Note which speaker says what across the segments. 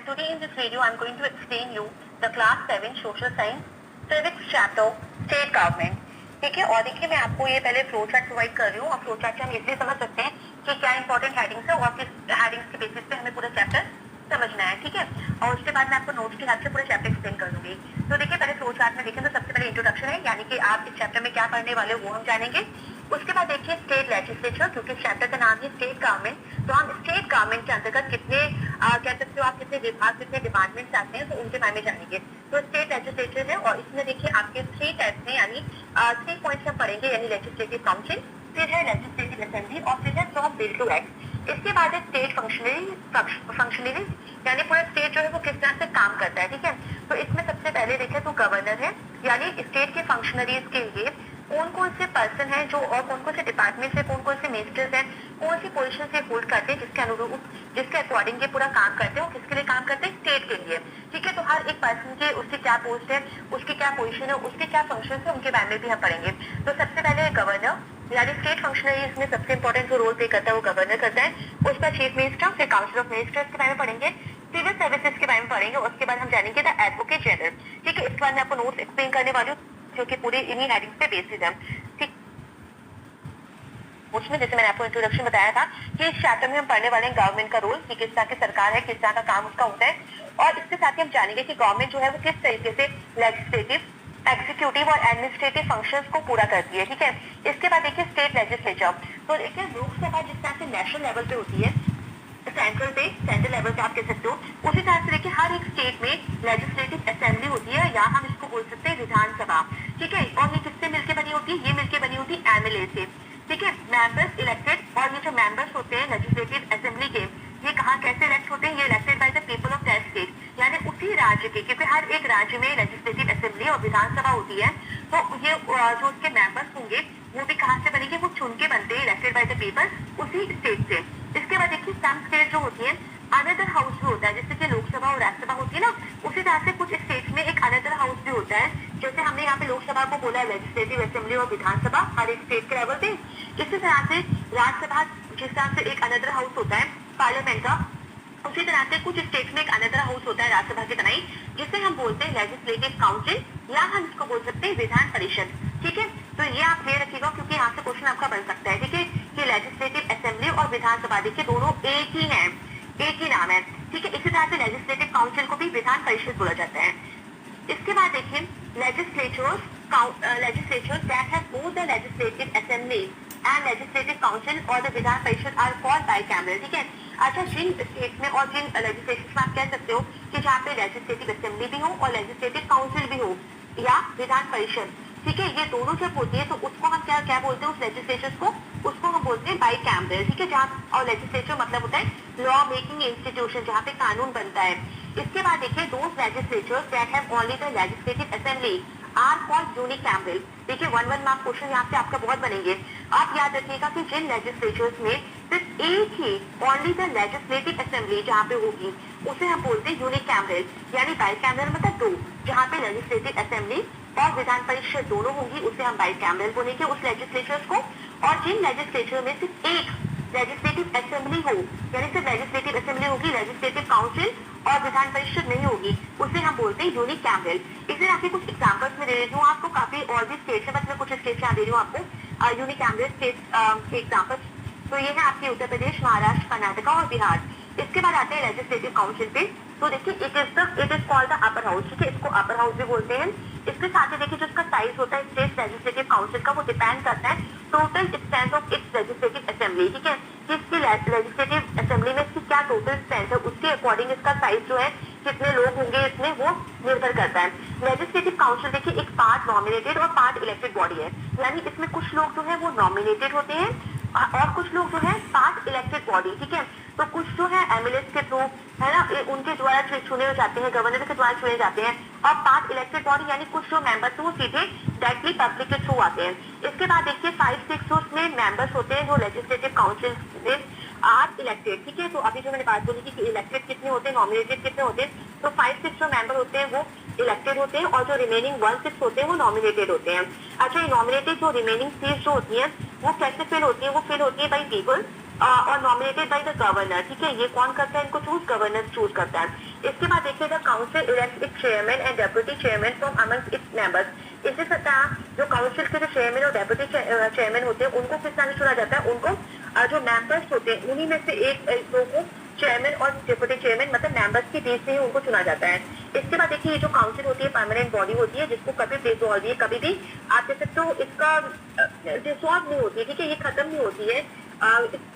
Speaker 1: today in this video I'm going to explain you the class 7 social science civics chapter state government. ठीक है, और देखिए मैं आपको ये पहले फ्लो चार्ट प्रोवाइड कर रही हूँ और फ्लो चार्ट से हम इसलिए समझ सकते हैं कि क्या इंपॉर्टेंट हेडिंग्स है और किस हेडिंग्स के बेसिस पे हमें पूरा चैप्टर समझना है। ठीक है, और उसके बाद मैं आपको नोट्स के हेल्प से पूरा चैप्टर एक्सप्लेन कर दूंगी। तो देखिए पहले फ्लो चार्ट में देखें तो सबसे पहले इंट्रोडक्शन है, यानी कि आप इस चैप्टर में क्या पढ़ने वाले हो वो हम जानेंगे। उसके बाद देखिए स्टेट लेजिस्लेचर, क्योंकि चैप्टर का नाम है स्टेट गवर्नमेंट, तो हम स्टेट गवर्नमेंट के अंतर्गत कितने कह सकते हो आप कितने विभाग कितने डिपार्टमेंट्स आते हैं तो उनके बारे में जानेंगे। तो स्टेट लेजिस्लेचर है और इसमें देखिए आपके 3 टाइप्स हैं, यानी 3 पॉइंट्स हम पढ़ेंगे, यानी लेजिस्लेटिव काउंसिल, फिर है लेजिस्लेटिव असेंबली और फिर है फ्रॉम बिल टू एक्ट। इसके बाद है स्टेट फंक्शनरीज, यानी पूरा स्टेट जो है वो किस तरह से काम करता है। ठीक है, तो इसमें सबसे पहले देखें तो गवर्नर है, यानी स्टेट के फंक्शनरीज के लिए कौन कौन से पर्सन हैं जो और कौन कौन से डिपार्टमेंट से कौन कौन से मिनिस्टर्स हैं, कौन सी पोजीशन से होल्ड करते हैं, जिसके अनुरूप जिसके अकॉर्डिंग ये पूरा काम करते हैं और किसके लिए काम करते हैं, स्टेट के लिए। ठीक है, तो हर एक पर्सन के उसकी क्या पोस्ट है, उसकी क्या पोजीशन है, उसके क्या फंक्शन है, उनके बारे में भी हम पढ़ेंगे। तो सबसे पहले गवर्नर, यानी स्टेट फंक्शनरीज में सबसे इंपॉर्टेंट जो रोल प्ले करता है वो गवर्नर करता है। उसका चीफ मिनिस्टर, फिर काउंसिल ऑफ मिनिस्टर्स के बारे में पढ़ेंगे, सिविल सर्विसेज के बारे में पढ़ेंगे, उसके बाद हम जानेंगे द एडवोकेट जनरल। ठीक है, इसके बाद मैं आपको नोट्स एक्सप्लेन करने वाली हूँ जो कि पूरी इन्हीं हेडिंग्स पे बेसिस है। ठीक, उसमें जैसे मैंने आपको इंट्रोडक्शन बताया था कि इस चैप्टर में हम पढ़ने वाले हैं गवर्नमेंट का रोल, कि किस तरह की सरकार है, किस तरह का काम उसका होता है, और इसके साथ ही हम जानेंगे कि गवर्नमेंट जो है वो किस तरीके से लेजिस्लेटिव, एग्जीक्यूटिव और एडमिनिस्ट्रेटिव फंक्शंस को पूरा करती है। ठीक है, इसके बाद देखिए स्टेट लेजिस्लेचर, तो देखिए लोकसभा जिस तरह से नेशनल लेवल पे होती है, सेंट्रल लेवल पे आप कह सकते हो, उसी तरह से देखिए हर एक स्टेट में लेजिस्लेटिव असेंबली होती है, या हम इसको बोल सकते हैं विधानसभा। ठीक है, और ये किससे मिलकर बनी होती है, ये मिलकर बनी होती है एमएलए से। ठीक है, मेंबर्स इलेक्टेड, और ये जो मेंबर्स होते हैं लेजिस्लेटिव असेंबली के, ये कहाँ कैसे इलेक्ट होते हैं, ये elected by the people of that state, यानी उसी राज्य के, क्योंकि हर एक राज्य में लेजिस्लेटिव असेंबली और विधानसभा होती है, तो ये जो उसके मेंबर्स होंगे वो भी कहाँ से बनेंगे, वो चुन के बनते हैं, इलेक्टेड बाय द पीपल, उसी स्टेट से। इसके बाद देखिए सम स्टेट जो होती है अनदर हाउस भी होता है, जैसे कि लोकसभा और राज्यसभा होती है ना, उसी तरह से कुछ स्टेट में एक अनदर हाउस भी होता है। जैसे हमने यहाँ पे लोकसभा को बोला है लेजिस्लेटिव असेंबली और विधानसभा हर एक स्टेट के लेवल पे, इसी तरह से राज्यसभा जिस तरह से एक अनदर हाउस होता है पार्लियामेंट का, उसी तरह से कुछ स्टेट्स में एक अनदर हाउस होता है राज्यसभा की तरह ही, जिसे हम बोलते हैं लेजिस्लेटिव काउंसिल, या हम इसको बोल सकते हैं विधान परिषद। ठीक है, तो ये आप क्लियर रखिएगा क्योंकि यहाँ से क्वेश्चन आपका बन सकता है। ठीक है, कि लेजिस्लेटिव असेंबली और विधानसभा देखिए दोनों एक ही है, एक ही नाम है। ठीक है, इसी तरह से लेजिस्लेटिव काउंसिल को भी विधान परिषद बोला जाता है। इसके बाद देखिए legislatures that have both the legislative assembly and legislative council और the Vidhan Parishad are called bicameral. ठीक है, अच्छा जिन स्टेट में और जिन लेजिस्लेशन में आप कह सकते हो कि जहाँ पे लेजिस्लेटिव असेंबली भी हो और लेजिस्लेटिव काउंसिल भी हो या विधान परिषद, ठीक है, ये दोनों जब होती है तो उसको हम क्या क्या बोलते हैं, उस लेजिस्लेचर को, उसको हम बोलते हैं बाइकैमरल। ठीक है, जहाँ और लेजिस्लेचर मतलब होता है लॉ मेकिंग इंस्टीट्यूशन, जहाँ पे कानून बनता है। इसके बाद देखिए those legislatures that have only the legislative assembly are called unicameral. देखिए 1 मार्क क्वेश्चन यहाँ से आपका बहुत बनेंगे। आप याद रखिएगा कि जिन लेजिस्लेचर्स में सिर्फ एक ही ओनली द लेजिस्लेटिव असेंबली जहाँ पे होगी उसे हम बोलते हैं यूनिकैमरल, यानी बाइकैमरल मतलब दो, जहाँ पे लेजिस्लेटिव असेंबली और विधान परिषद दोनों होंगी उसे हम बाइकैमरल बोलेंगे उस लेजिस्लेचर्स को। और जिन लेजिस्लेचर में सिर्फ एक लेजिस्लेटिव असेंबली हो, यानी सिर्फ लेजिस्लेटिव असेंबली होगी, लेजिस्लेटिव काउंसिल और विधान परिषद नहीं होगी, उसे हम बोलते हैं यूनिकैमरल। इसलिए आपके कुछ एग्जांपल्स में दे देती हूँ आपको, काफी और भी स्टेट्स है, बस मैं कुछ स्टेट्स यहाँ दे रही हूँ आपको यूनिकैमरल स्टेट के एग्जाम्पल्स। तो ये है आपके उत्तर प्रदेश, महाराष्ट्र, कर्नाटका और बिहार। इसके बाद आते हैं लेजिस्लेटिव काउंसिल पे, तो देखिए it is called the upper house. ठीक है, इसको अपर हाउस भी बोलते हैं। इसके साथ ही देखिए जो इसका साइज होता है स्टेट लेजिस्लेटिव काउंसिल का, वो डिपेंड करता है total strength of its legislative assembly. ठीक है, कि इसकी लेजिस्लेटिव असेंबली में इसकी क्या टोटल स्ट्रेंथ है, उसके अकॉर्डिंग इसका साइज जो है, कितने लोग होंगे इसमें, वो निर्भर करता है। लेजिस्लेटिव काउंसिल देखिए एक पार्ट नॉमिनेटेड और पार्ट इलेक्टेड बॉडी है, यानी इसमें कुछ लोग जो है वो नॉमिनेटेड होते हैं और कुछ लोग जो है पार्ट इलेक्टेड बॉडी। ठीक है, तो कुछ जो है एमएलए के थ्रू है ना, उनके द्वारा चुने जाते हैं, गवर्नर के द्वारा चुने जाते हैं, और पार्ट इलेक्टेड बॉडी यानी कुछ जो मेंबर्स वो सीधे डायरेक्टली पब्लिक के थ्रू आते हैं। इसके बाद देखिए 5-6 उसमें मेंबर्स होते हैं जो लेजिस्लेटिव काउंसिल में आर इलेक्टेड। ठीक है, तो अभी जो मैंने बात बोली कि इलेक्टेड कितने होते हैं, नॉमिनेटेड कितने होते हैं, तो 5-6 जो मेंबर होते हैं वो इलेक्टेड होते हैं और जो रिमेनिंग 1-6 होते हैं वो नॉमिनेटेड होते हैं। अच्छा, ये नॉमिनेटेड जो रिमेनिंग सीट्स जो होती हैं वो कैसे फिल होती है, वो फिल होती है बाई पीपल और नॉमिनेटेड बाय द गवर्नर। ठीक है, ये कौन करता है इनको चूज, गवर्नर चूज करता है। इसके बाद देखिए the council elects it's chairman and deputy chairman from amongst its members. इसी तरह जो काउंसिल के जो चेयरमैन और डेप्यूटी चेयरमैन होते हैं उनको किस तरह से चुना जाता है, उनको जो मेंबर्स होते हैं उन्हीं में से एक दो को चेयरमैन और डिप्टी चेयरमैन मतलब मेंबर्स के बीच से ही उनको चुना जाता है। इसके बाद देखिए ये जो काउंसिल होती है परमानेंट बॉडी होती है जिसको कभी डिसॉल्व कभी भी आप कह सकते हो इसका डिसॉल्व नहीं होती है, ठीक है, ये खत्म नहीं होती है,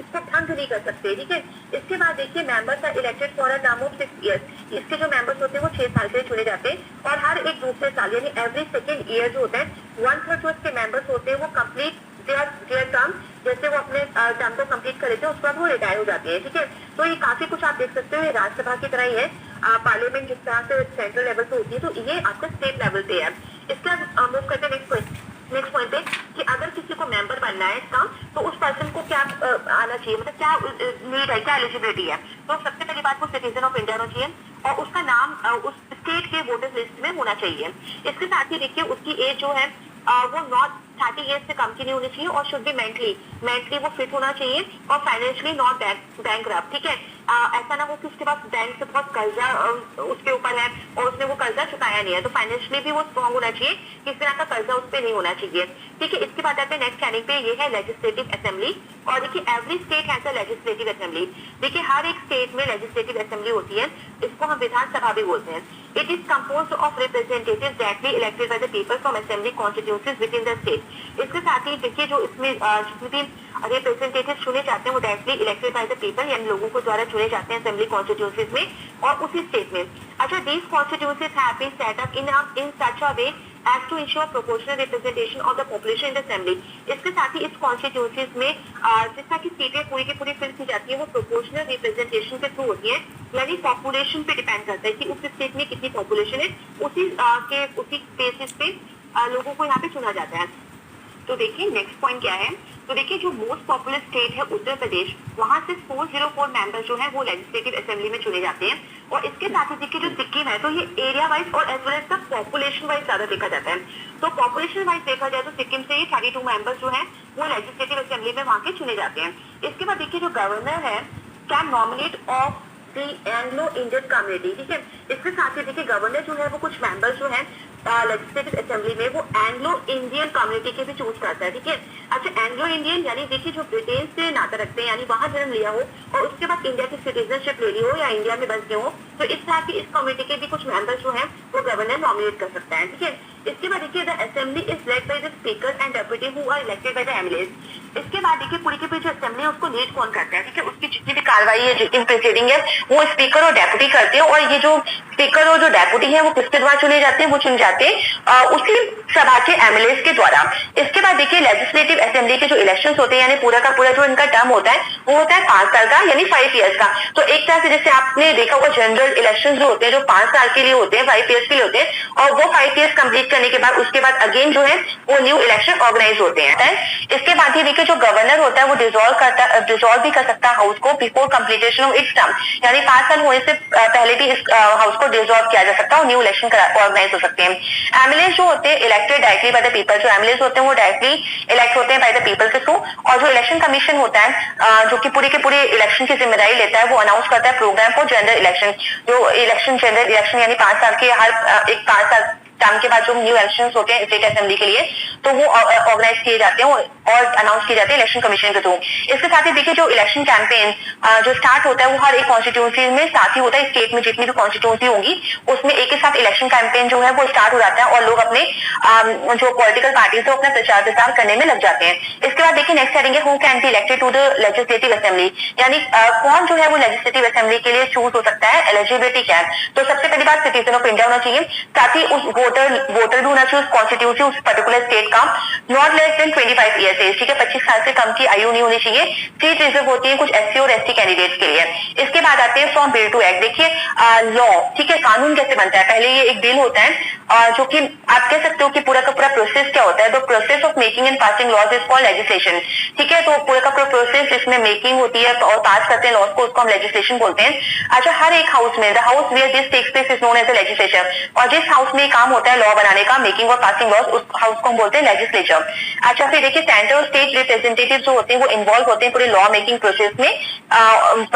Speaker 1: इसको भंग नहीं कर सकते, ठीक है। इसके बाद देखिए members are elected for a term of 6 years. इसके जो मेंबर्स होते हैं वो 6 साल के लिए चुने जाते हैं और हर एक दूसरे साल यानी एवरी सेकेंड ईयर जो होता है 1/3 जो इसके मेंबर्स होते हैं वो कंप्लीट देयर टर्म, जैसे वो अपने टर्म को कंप्लीट कर लेते हैं उसके बाद वो रिटायर हो जाते हैं, ठीक है। तो ये काफी कुछ आप देख सकते हो, ये राज्यसभा की तरह ही है, पार्लियामेंट जिस तरह से सेंट्रल लेवल पे होती है तो ये आपका स्टेट लेवल पे है। इसके बाद मूव करते हैं नेक्स्ट पॉइंट पे कि अगर किसी को मेंबर बनना है इसका तो उस पर्सन को क्या आना चाहिए, मतलब क्या नीड है, क्या एलिजिबिलिटी है। तो सबसे पहली बात वो सिटीजन ऑफ इंडिया होना चाहिए और उसका नाम उस स्टेट के वोटर्स लिस्ट में होना चाहिए। इसके साथ ही देखिए उसकी एज जो है वो नॉट 30 ईयर्स से कम की नहीं होनी चाहिए और शुड बी मेंटली वो फिट होना चाहिए और फाइनेंशियली नॉट बैंकरप्ट, ठीक है। ऐसा ना हो कि उसके पास बैंक से बहुत कर्जा उसके ऊपर है और उसने वो कर्जा चुकाया नहीं है, तो फाइनेंशियली भी वो स्ट्रॉन्ग होना चाहिए, किसी तरह का कर्जा उस पर नहीं होना चाहिए, ठीक है। इसके बाद आते हैं नेक्स्ट हेडिंग पे, ये है लेजिस्लेटिव असेंबली। और देखिए every state has a legislative assembly. देखिए हर एक स्टेट में लेजिस्लेटिव असेंबली होती है, इसको हम विधानसभा भी बोलते हैं। It is composed of representatives directly elected by the people from assembly constituencies with in the state. इसके साथ ही देखिए जो इसमें जितने भी रिप्रेजेंटेटिव चुने जाते हैं वो directly elected by the people यानी लोगों को द्वारा चुने जाते हैं असेंबली कॉन्स्टिट्यूएंसीज में और उसी स्टेट में। अच्छा, these constituencies have been set up in such a way as to ensure proportional representation of the population in the assembly। इसके साथ ही इस कॉन्स्टिट्यूएंसीज में जिस तरह की सीटें पूरी की पूरी फिल की जाती है वो प्रोपोर्शनल रिप्रेजेंटेशन के थ्रू होती है, यानी पॉपुलेशन पे डिपेंड करता है कि उस स्टेट में कितनी पॉपुलेशन है, उसी बेसिस पे लोगों को यहाँ पे चुना जाता है। तो देखिए नेक्स्ट पॉइंट क्या है, तो देखिए जो मोस्ट पॉपुलर स्टेट है उत्तर प्रदेश, वहां से 404 मेंबर जो है वो लेजिस्लेटिव असेंबली में चुने जाते हैं। और इसके साथ ही देखिए जो सिक्किम है तो ये एरिया वाइज और as well as the population wise ज्यादा देखा जाता है। तो पॉपुलेशन वाइज देखा जाए तो सिक्किम से ये 32 मेंबर्स जो है वो लेजिस्लेटिव असेंबली में वहां के चुने जाते हैं। इसके बाद देखिए जो गवर्नर है can nominate of the Anglo Indian community, ठीक है। इसके साथ ही देखिए गवर्नर जो है वो कुछ मेंबर्स जो है लेजिस्लेटिव असेंबली में वो एंग्लो इंडियन कम्युनिटी के भी चूज करता है, ठीक है। अच्छा, एंग्लो इंडियन यानी देखिए जो ब्रिटेन से नाता रखते हैं यानी वहां जन्म लिया हो और उसके बाद इंडिया की सिटीजनशिप ले ली हो या इंडिया में बस गए हो, तो इस तरह की इस कम्युनिटी के भी कुछ मेंबर्स जो है वो गवर्नर नॉमिनेट कर सकता है, ठीक है। इसके बाद देखिए the assembly is led by the speaker and deputy who are elected by the MLAs. इसके बाद देखिए पूरी की पूरी जो असेंबली है उसको लीड कौन करता है, ठीक है। उसकी जितनी भी कार्रवाई है, जितनी प्रोसीडिंग है वो स्पीकर और डेप्यूटी करते हैं और ये जो स्पीकर और जो डेप्यूटी है वो किसके द्वारा चुने जाते हैं, वो चुने जाते हैं उसी सभा के एमएलएज के द्वारा। इसके बाद देखिए लेजिस्लेटिव असेंबली के जो इलेक्शंस होते हैं यानी पूरा का पूरा जो इनका टर्म होता है वो होता है 5 साल का यानी 5 इयर्स का। तो एक तरह से जैसे आपने देखा होगा जनरल इलेक्शंस जो होते हैं जो 5 साल के लिए होते हैं, 5 इयर्स के लिए होते हैं और वो 5 इयर्स कंप्लीट करने के बाद उसके बाद अगेन जो है वो न्यू इलेक्शन ऑर्गेनाइज होते हैं। इसके बाद ही देखिए जो गवर्नर होता है वो डिसॉल्व भी कर सकता है हाउस को before completion of its term, यानी 5 साल होने से पहले भी इस हाउस को डिसॉल्व किया जा सकता है और न्यू इलेक्शन ऑर्गेनाइज हो सकते हैं। एमएलए जो होते हैं elected directly by the people, जो एमएलए होते हैं वो डायरेक्टली इलेक्ट होते हैं बाय द पीपल के थ्रू। और जो इलेक्शन कमीशन होता है जो कि पूरे के पूरे इलेक्शन की जिम्मेदारी लेता है वो अनाउंस करता है प्रोग्राम फॉर जनरल इलेक्शन। जो जनरल इलेक्शन यानी 5 साल के हर एक 5 साल टर्म के बाद जो न्यू इलेक्शंस होते हैं स्टेट असेंबली के लिए तो वो ऑर्गेनाइज किए जाते हैं और अनाउंस किए जाते हैं इलेक्शन कमीशन के थ्रू। इसके साथ ही देखिए जो इलेक्शन कैंपेन जो स्टार्ट होता है वो हर एक कॉन्स्टिट्यूंसी में साथ ही होता है। स्टेट में जितनी भी कॉन्स्टिट्यूंसी होगी उसमें एक ही साथ इलेक्शन कैंपेन जो है वो स्टार्ट हो जाता है और लोग अपने जो पॉलिटिकल पार्टीज है अपना प्रचार प्रसार करने में लग जाते हैं। इसके बाद देखिए नेक्स्ट करेंगे who can be elected to the legislative assembly, यानी कौन जो है वो लेजिस्लेटिव असेंबली के लिए चूज हो सकता है, एलिजिबिलिटी क्या है। तो सबसे पहली बात सिटीजन ऑफ इंडिया होना चाहिए, साथ ही उस वोटर भी होना चाहिए उस कॉन्स्टिट्यूंसी उस पर्टिकुलर स्टेट का, not less than 25 years age, ठीक है, 25 साल से कम की आयु नहीं होनी चाहिए। सीट रिजर्व होती है कुछ एससी और एसटी कैंडिडेट्स के लिए। इसके बाद आते हैं फ्रॉम बिल टू एक्ट। देखिए लॉ, ठीक है, कानून कैसे बनता है, पहले ये एक बिल होता है जो कि आप कह सकते हो कि पूरा का पूरा प्रोसेस क्या होता है। The process of making and passing laws is called legislation, ठीक है। तो पूरा का पूरा प्रोसेस जिसमें मेकिंग होती है और पास करते हैं लॉज को उसको हम लेजिस्लेशन बोलते हैं। अच्छा, हर एक हाउस में the house where this takes place is known as a legislature, और जिस हाउस में काम होता है लॉ बनाने का, मेकिंग और पासिंग लॉज, उस हाउस को हम बोलते हैं हैं लेजिस्लेचर। अच्छा, फिर देखिए सेंट्रल और स्टेट रिप्रेजेंटेटिव जो होते हैं वो इन्वॉल्व होते हैं पूरे लॉ मेकिंग प्रोसेस में,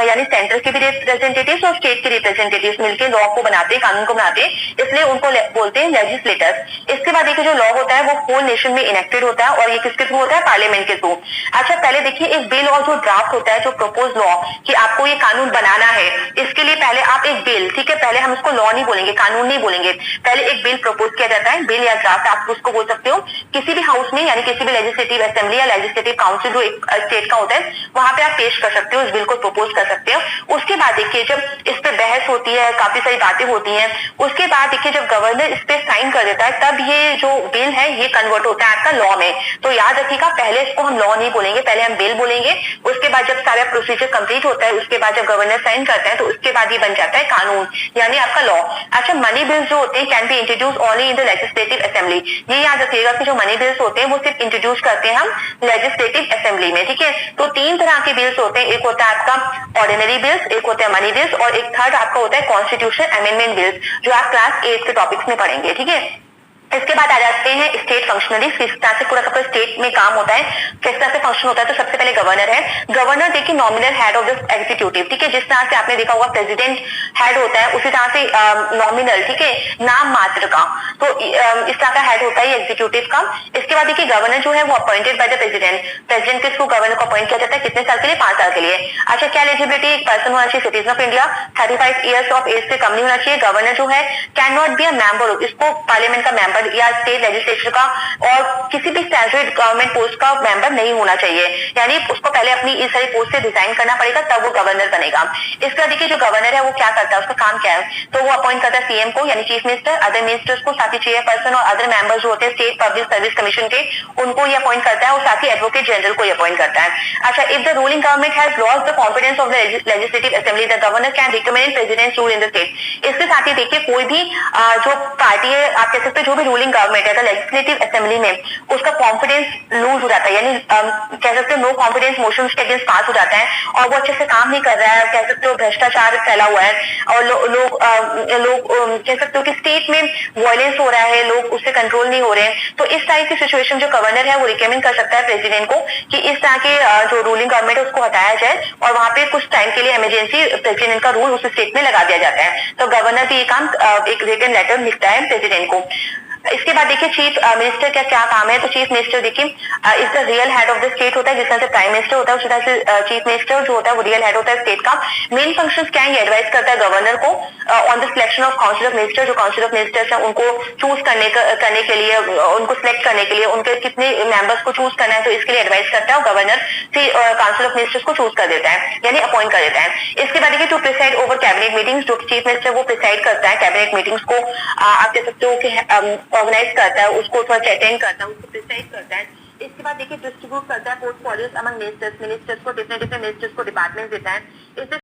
Speaker 1: यानी सेंट्रल के भी रिप्रेजेंटेटिव्स और स्टेट के रिप्रेजेंटेटिव्स मिलकर लॉ को बनाते हैं, कानून को बनाते हैं, इसलिए उनको बोलते हैं लेजिस्लेटर्स। इसके बाद देखिए जो लॉ होता है वो होल नेशन में इनेक्टेड होता है और ये किसके थ्रू होता है? पार्लियामेंट के थ्रू। अच्छा, पहले देखिए एक बिल और जो ड्राफ्ट होता है, जो प्रपोज लॉ कि आपको ये कानून बनाना है, इसके लिए पहले आप एक बिल, ठीक है, पहले हम इसको लॉ नहीं बोलेंगे, कानून नहीं बोलेंगे, पहले एक बिल प्रपोज किया जाता है, बिल या ड्राफ्ट आप उसको बोल सकते हो, किसी भी हाउस में यानी किसी भी लेजिस्लेटिव असेंबली या लेजिस्लेटिव काउंसिल जो एक स्टेट का होता है वहां पे आप पेश कर सकते हो, इस बिल को प्रपोज कर सकते हो। उसके बाद देखिए जब इस पे बहस होती है, काफी सारी बातें होती हैं, उसके बाद देखिए जब गवर्नर इस पे साइन कर देता है तब ये जो बिल है ये कन्वर्ट होता है आपका लॉ में। तो याद रखिएगा, पहले इसको हम लॉ नहीं बोलेंगे, पहले हम बिल बोलेंगे, उसके बाद जब सारा प्रोसीजर कंप्लीट होता है उसके बाद जब गवर्नर साइन करते हैं तो उसके बाद ये बन जाता है कानून यानी आपका लॉ। अच्छा, मनी बिल्स जो होते हैं can be introduce only in the legislative assembly. ये याद रखिएगा कि जो मनी बिल्स होते हैं वो सिर्फ इंट्रोड्यूस करते हैं हम लेजिस्लेटिव असेंबली में, ठीक है। तो तीन तरह के बिल्स होते हैं, एक होता है आपका ऑर्डिनरी बिल्स, एक होता है मनी बिल्स और एक थर्ड आपका होता है कॉन्स्टिट्यूशन अमेंडमेंट बिल्स, जो आप क्लास 8 के टॉपिक्स में पढ़ेंगे, ठीक है। इसके बाद आ जाते हैं स्टेट फंक्शनरीज, किस तरह से पूरा का पूरा स्टेट में काम होता है, किस तरह से फंक्शन होता है। तो सबसे पहले गवर्नर है। गवर्नर देखिए nominal head of the executive, ठीक है, जिस तरह से आपने देखा होगा प्रेसिडेंट हेड होता है उसी तरह से नॉमिनल, ठीक है, नाम मात्र का, तो इस तरह का हेड होता है एग्जीक्यूटिव का। इसके बाद देखिए गवर्नर जो है वो appointed by the president, president के थ्रू गवर्नर को अपॉइंट किया जाता है, कितने साल के लिए? 5 साल के लिए। अच्छा, क्या एलिजिबिलिटी? एक पर्सन होना चाहिए citizen of India, 35 years of age से कम नहीं होना चाहिए। गवर्नर जो है can not be a member, इसको पार्लियामेंट का मेंबर या स्टेट लेजिस्लेचर का और किसी भी सैलरीड गवर्नमेंट पोस्ट का मेंबर नहीं होना चाहिए, यानी उसको पहले अपनी इस सारी पोस्ट से रिजाइन करना पड़ेगा तब वो गवर्नर बनेगा। इसका देखिए जो गवर्नर है वो क्या करता है, उसका काम क्या है? तो वो अपॉइंट करता है सीएम को यानी चीफ मिनिस्टर, अदर मिनिस्टर्स को, साथ ही चेयरपर्सन और अदर मेंबर्स जो होते हैं स्टेट पब्लिक सर्विस कमीशन के, उनको ये अपॉइंट करता है और साथ ही एडवोकेट जनरल को अपॉइंट करता है। अच्छा, if the ruling government has lost the competence of the legislative assembly, the governor can recommend president rule in the state. इसके साथ ही देखिए कोई भी जो पार्टी है, आप कह सकते हैं जो भी रूलिंग गवर्नमेंट है लेजिस्लेटिव असेंबली में, उसका कॉन्फिडेंस लूज हो जाता है, यानी कह सकते हो नो कॉन्फिडेंस मोशन के अगेंस्ट पास हो जाता है और वो अच्छे से काम नहीं कर रहा है, कह सकते हो भ्रष्टाचार फैला हुआ है और लोग कह सकते हो कि स्टेट में वायलेंस हो रहा है, लोग उससे कंट्रोल नहीं हो रहे हैं। तो इस टाइप की सिचुएशन जो गवर्नर है वो रिकमेंड कर सकता है प्रेसिडेंट को कि इस तरह के जो रूलिंग गवर्नमेंट है उसको हटाया जाए और वहां पे कुछ टाइम के लिए इमरजेंसी प्रेसिडेंट का रूल उस स्टेट में लगा दिया जाता है। तो गवर्नर भी ये काम एक रिटन लेटर लिखता है प्रेसिडेंट को। इसके बाद देखिए चीफ मिनिस्टर का क्या काम है। तो चीफ मिनिस्टर देखिए is the real head of the state होता है, जिस तरह से प्राइम मिनिस्टर होता है उसी तरह से चीफ मिनिस्टर जो होता है वो रियल हेड होता है स्टेट का। मेन फंक्शंस क्या है, ये एडवाइस करता है गवर्नर को on the selection of council of minister, जो काउंसिल ऑफ मिनिस्टर्स है उनको चूज करने के लिए, उनको सिलेक्ट करने के लिए, उनके कितने मेंबर्स को चूज करना है, तो इसके लिए एडवाइस करता है और गवर्नर फिर काउंसिल ऑफ मिनिस्टर्स को चूज कर देता है यानी अपॉइंट कर देता है। इसके बाद देखिए to preside over cabinet meetings, जो चीफ मिनिस्टर वो प्रिसाइड करता है कैबिनेट मीटिंग्स को, आप कह सकते हो कि ऑर्गेनाइज करता है, उसको थोड़ा अटेंड करता है, उसको प्रिसाइड करता है। इसके बाद देखिए डिस्ट्रीब्यूट करता है पोर्टफोलियोज अमंग मिनिस्टर्स को, डिफरेंट मिनिस्टर्स को डिपार्टमेंट देता है।